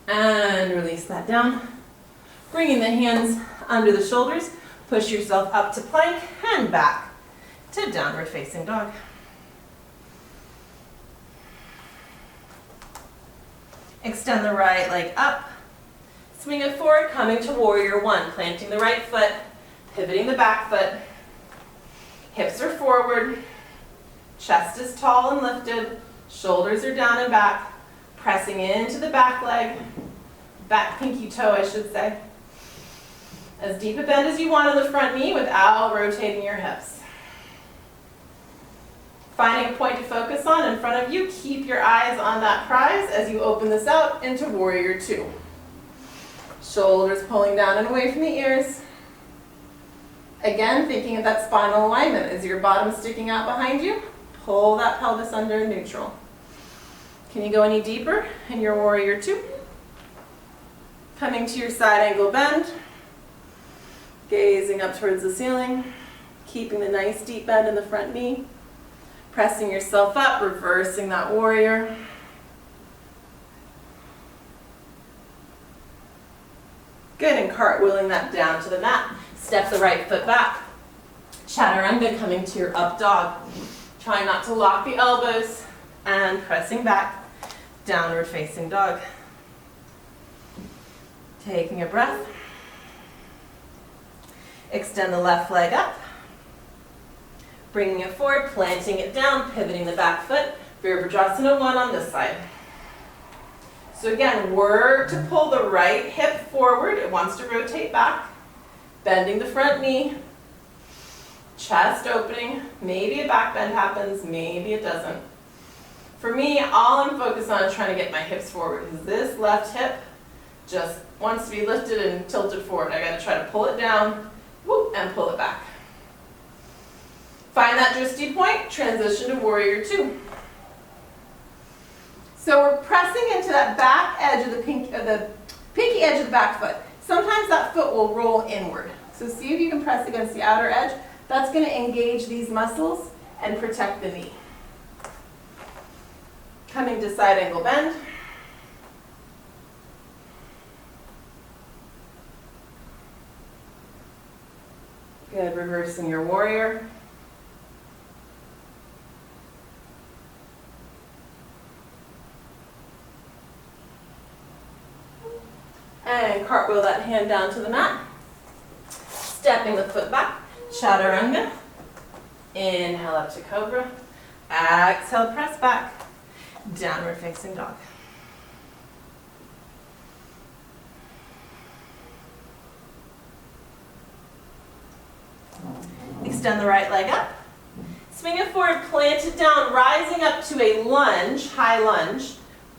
And release that down. Bringing the hands under the shoulders. Push yourself up to plank and back to downward facing dog. Extend the right leg up. Swing it forward, coming to warrior 1. Planting the right foot, pivoting the back foot. Hips are forward. Chest is tall and lifted. Shoulders are down and back. Pressing into the back leg. Back pinky toe, I should say. As deep a bend as you want on the front knee without rotating your hips. Finding a point to focus on in front of you. Keep your eyes on that prize as you open this out into warrior 2. Shoulders pulling down and away from the ears. Again, thinking of that spinal alignment. Is your bottom sticking out behind you? Pull that pelvis under neutral. Can you go any deeper in your warrior 2? Coming to your side angle bend, gazing up towards the ceiling, keeping the nice deep bend in the front knee, pressing yourself up, reversing that warrior. Good, and cartwheeling that down to the mat. Step the right foot back. Chaturanga, coming to your up dog. Try not to lock the elbows and pressing back, downward facing dog. Taking a breath. Extend the left leg up. Bringing it forward, planting it down, pivoting the back foot. Virabhadrasana 1 on this side. So again, work to pull the right hip forward. It wants to rotate back. Bending the front knee. Chest opening. Maybe a back bend happens, maybe it doesn't. For me, all I'm focused on is trying to get my hips forward, because this left hip just wants to be lifted and tilted forward. I got to try to pull it down, whoop, and pull it back. Find that drishti point, transition to warrior 2. So we're pressing into that back edge of the pinky edge of the back foot. Sometimes that foot will roll inward. So see if you can press against the outer edge. That's going to engage these muscles and protect the knee. Coming to side angle bend. Good, reversing your warrior. And cartwheel that hand down to the mat. Stepping the foot back. Chaturanga. Inhale up to cobra. Exhale, press back. Downward facing dog. Extend the right leg up. Swing it forward, plant it down, rising up to a lunge, high lunge.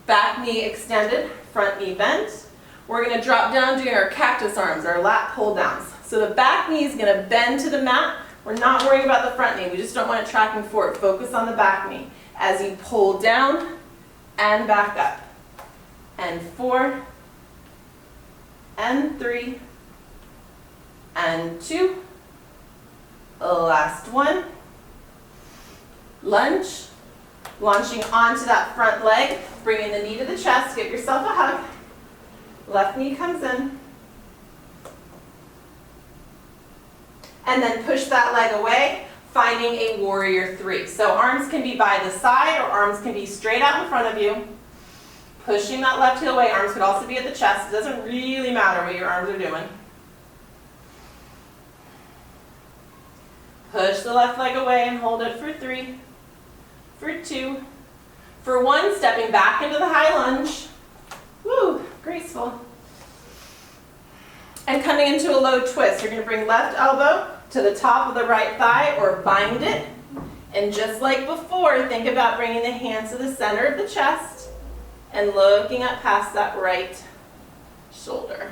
Back knee extended, front knee bent. We're going to drop down doing our cactus arms, our lat pull downs. So the back knee is going to bend to the mat. We're not worrying about the front knee. We just don't want it tracking forward. Focus on the back knee as you pull down and back up. And 4, and 3, and 2. Last one. Lunge. Launching onto that front leg. Bringing the knee to the chest. Give yourself a hug. Left knee comes in. And then push that leg away, finding a warrior 3. So arms can be by the side or arms can be straight out in front of you. Pushing that left heel away. Arms could also be at the chest. It doesn't really matter what your arms are doing. Push the left leg away and hold it for 3, for 2, for 1, stepping back into the high lunge. Woo, graceful. And coming into a low twist. You're going to bring left elbow to the top of the right thigh or bind it. And just like before, think about bringing the hands to the center of the chest and looking up past that right shoulder.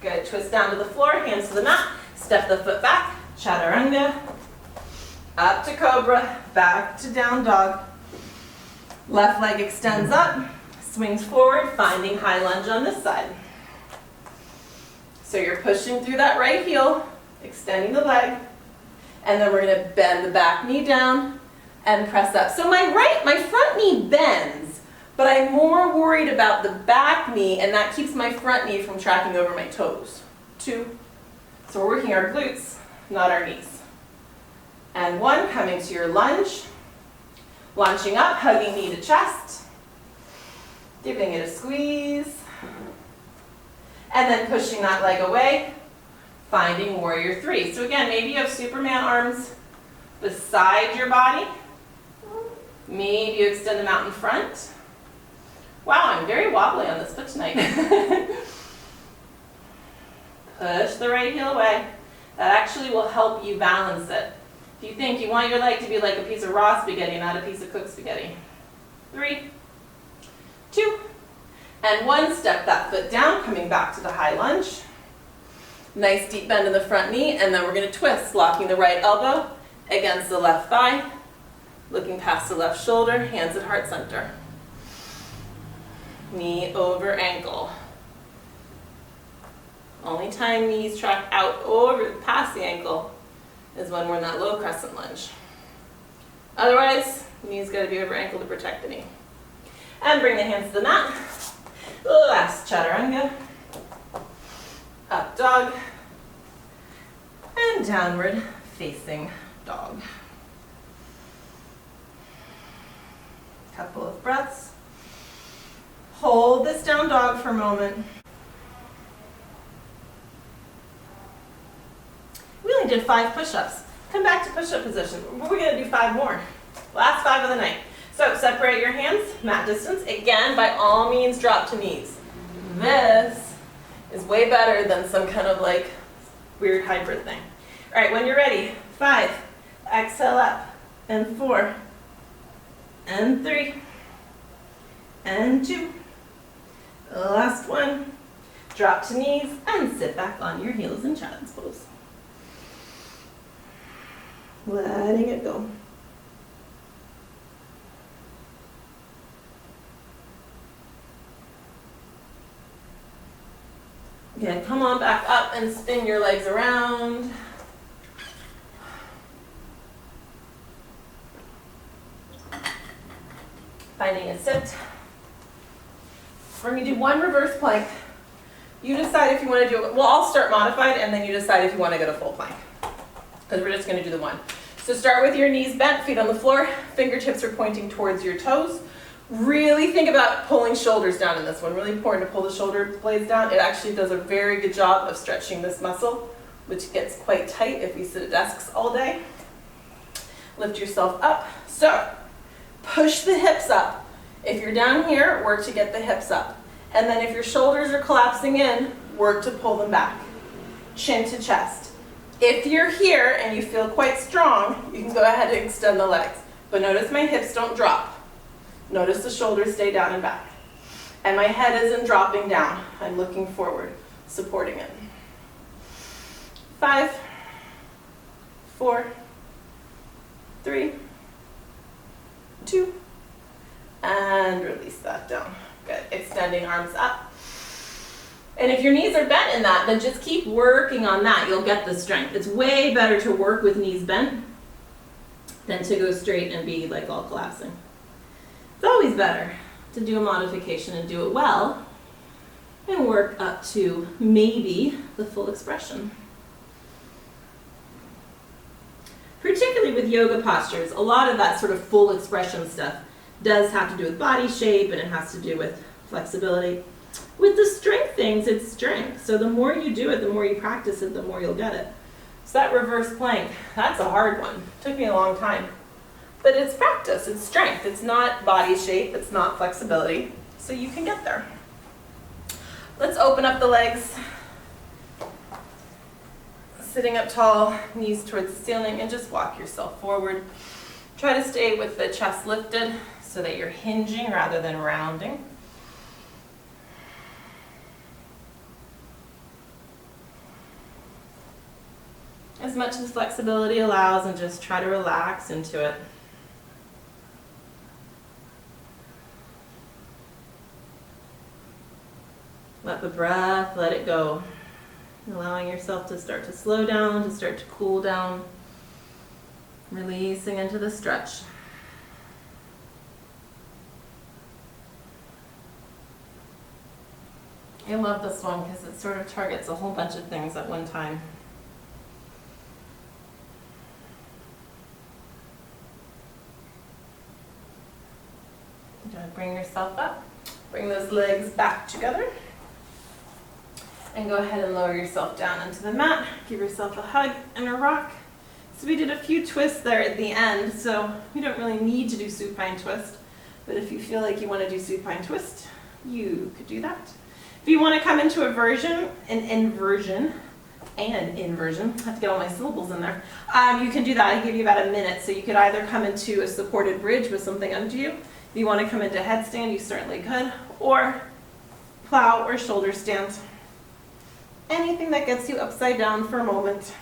Good, twist down to the floor, hands to the mat, step the foot back, chaturanga, up to cobra, back to down dog. Left leg extends up, swings forward, finding high lunge on this side. So you're pushing through that right heel, extending the leg, and then we're going to bend the back knee down and press up. So my front knee bends, but I'm more worried about the back knee, and that keeps my front knee from tracking over my toes. 2. So we're working our glutes, not our knees. And 1, coming to your lunge. Launching up, hugging knee to chest. Giving it a squeeze. And then pushing that leg away, finding warrior 3. So again, maybe you have Superman arms beside your body. Maybe you extend them out in front. Wow, I'm very wobbly on this foot tonight. Push the right heel away. That actually will help you balance it. If you think you want your leg to be like a piece of raw spaghetti, not a piece of cooked spaghetti. 3, 2, and 1. Step that foot down, coming back to the high lunge. Nice deep bend in the front knee, and then we're going to twist, locking the right elbow against the left thigh. Looking past the left shoulder, hands at heart center. Knee over ankle. Only time knees track out over past the ankle is when we're in that low crescent lunge. Otherwise, knees got to be over ankle to protect the knee. And bring the hands to the mat. Last chaturanga. Up dog. And downward facing dog. Couple of breaths. Hold this down dog for a moment. We only did 5 push-ups. Come back to push-up position. We're going to do 5 more. Last 5 of the night. So separate your hands, mat distance. Again, by all means, drop to knees. This is way better than some kind of like weird hybrid thing. All right, when you're ready, 5, exhale up, and 4, and 3, and 2. Last one. Drop to knees and sit back on your heels in child's pose. Letting it go. Okay, come on back up and spin your legs around. Finding a sit. We're going to do 1 reverse plank. You decide if you want to do it. Well, I'll start modified and then you decide if you want to go to full plank. Because we're just going to do the 1. So start with your knees bent, feet on the floor, fingertips are pointing towards your toes. Really think about pulling shoulders down in this one. Really important to pull the shoulder blades down. It actually does a very good job of stretching this muscle, which gets quite tight if we sit at desks all day. Lift yourself up. So push the hips up. If you're down here, work to get the hips up. And then if your shoulders are collapsing in, work to pull them back. Chin to chest. If you're here and you feel quite strong, you can go ahead and extend the legs. But notice my hips don't drop. Notice the shoulders stay down and back. And my head isn't dropping down. I'm looking forward, supporting it. 5, 4, 3, 2, and release that down. Good. Extending arms up. And if your knees are bent in that, then just keep working on that. You'll get the strength. It's way better to work with knees bent than to go straight and be like all collapsing. It's always better to do a modification and do it well and work up to maybe the full expression. Particularly with yoga postures, a lot of that sort of full expression stuff does have to do with body shape and it has to do with flexibility. With the strength things, it's strength. So the more you do it, the more you practice it, the more you'll get it. So that reverse plank, that's a hard one. Took me a long time. But it's practice, it's strength. It's not body shape, it's not flexibility. So you can get there. Let's open up the legs. Sitting up tall, knees towards the ceiling, and just walk yourself forward. Try to stay with the chest lifted so that you're hinging rather than rounding. As much as flexibility allows, and just try to relax into it. Let the breath, let it go. Allowing yourself to start to slow down, to start to cool down. Releasing into the stretch. I love this one because it sort of targets a whole bunch of things at one time. Bring yourself up. Bring those legs back together. And go ahead and lower yourself down into the mat. Give yourself a hug and a rock. So we did a few twists there at the end, so you don't really need to do supine twist. But if you feel like you want to do supine twist, you could do that. If you want to come into an inversion, I have to get all my syllables in there. You can do that. I give you about a minute. So you could either come into a supported bridge with something under you. If you want to come into headstand, you certainly could. Or plow or shoulder stand. Anything that gets you upside down for a moment.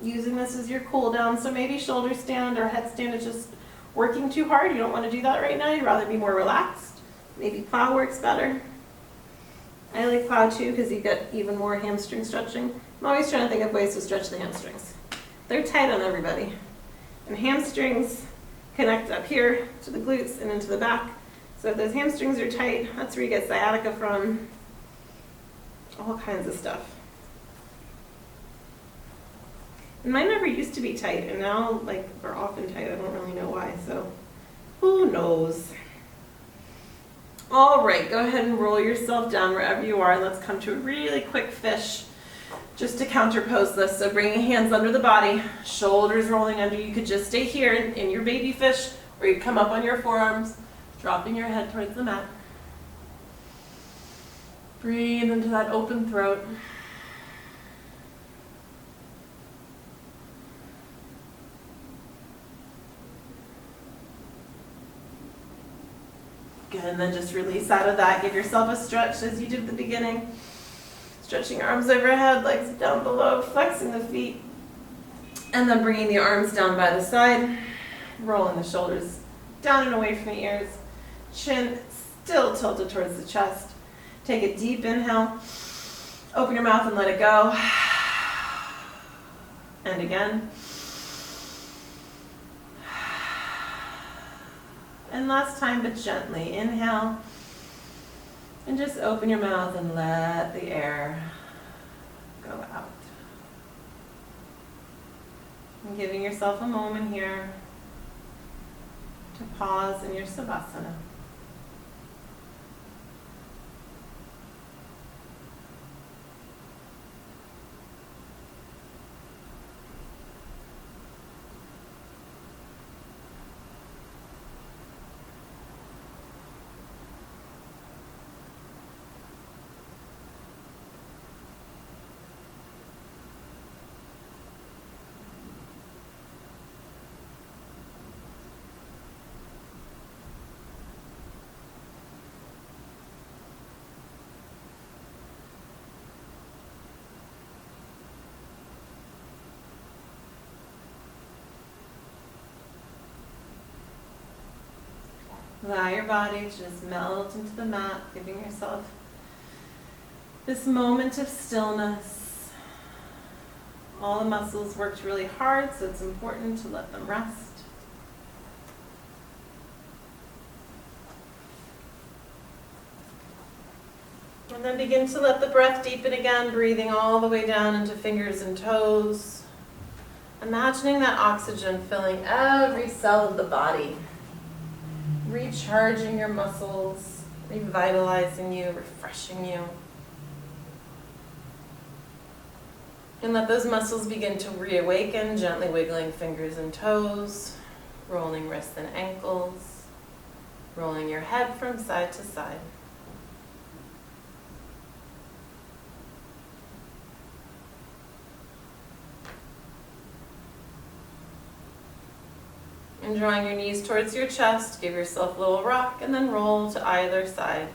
using this as your cool down. So maybe shoulder stand or headstand is just working too hard. You don't want to do that right now. You'd rather be more relaxed. Maybe plow works better. I like plow too because you get even more hamstring stretching. I'm always trying to think of ways to stretch the hamstrings. They're tight on everybody. And hamstrings connect up here to the glutes and into the back. So if those hamstrings are tight, that's where you get sciatica from. All kinds of stuff. And mine never used to be tight, and now like they're often tight. I don't really know why, so who knows? All right, go ahead and roll yourself down wherever you are. Let's come to a really quick fish just to counterpose this. So bring your hands under the body, shoulders rolling under. You could just stay here in your baby fish, or you come up on your forearms, dropping your head towards the mat. Breathe into that open throat. Good, and then just release out of that. Give yourself a stretch as you did at the beginning. Stretching arms overhead, legs down below, flexing the feet. And then bringing the arms down by the side, rolling the shoulders down and away from the ears. Chin still tilted towards the chest. Take a deep inhale. Open your mouth and let it go. And again. And last time, but gently. Inhale. And just open your mouth and let the air go out. And giving yourself a moment here to pause in your Savasana. Allow your body to just melt into the mat, giving yourself this moment of stillness. All the muscles worked really hard, so it's important to let them rest. And then begin to let the breath deepen again, breathing all the way down into fingers and toes. Imagining that oxygen filling every cell of the body. Recharging your muscles, revitalizing you, refreshing you. And let those muscles begin to reawaken, gently wiggling fingers and toes, rolling wrists and ankles, rolling your head from side to side. And drawing your knees towards your chest, give yourself a little rock and then roll to either side.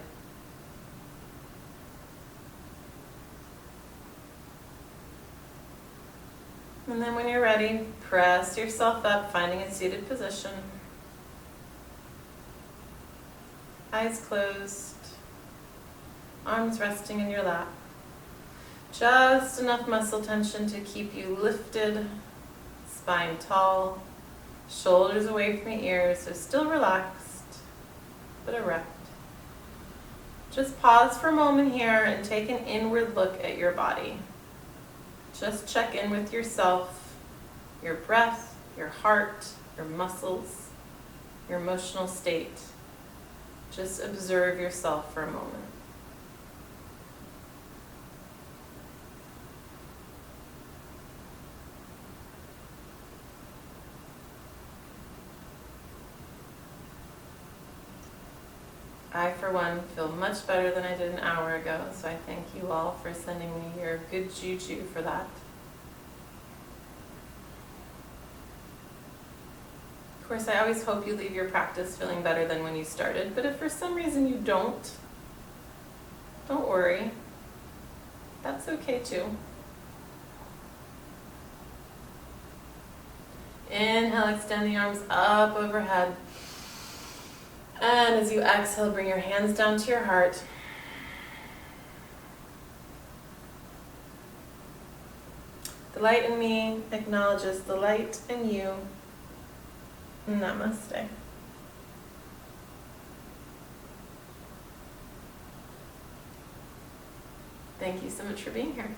And then when you're ready, press yourself up, finding a seated position. Eyes closed, arms resting in your lap. Just enough muscle tension to keep you lifted, spine tall. Shoulders away from the ears, so still relaxed, but erect. Just pause for a moment here and take an inward look at your body. Just check in with yourself, your breath, your heart, your muscles, your emotional state. Just observe yourself for a moment. I, for one, feel much better than I did an hour ago, so I thank you all for sending me your good juju for that. Of course, I always hope you leave your practice feeling better than when you started, but if for some reason you don't worry. That's okay too. Inhale, extend the arms up overhead. And as you exhale, bring your hands down to your heart. The light in me acknowledges the light in you. Namaste. Thank you so much for being here.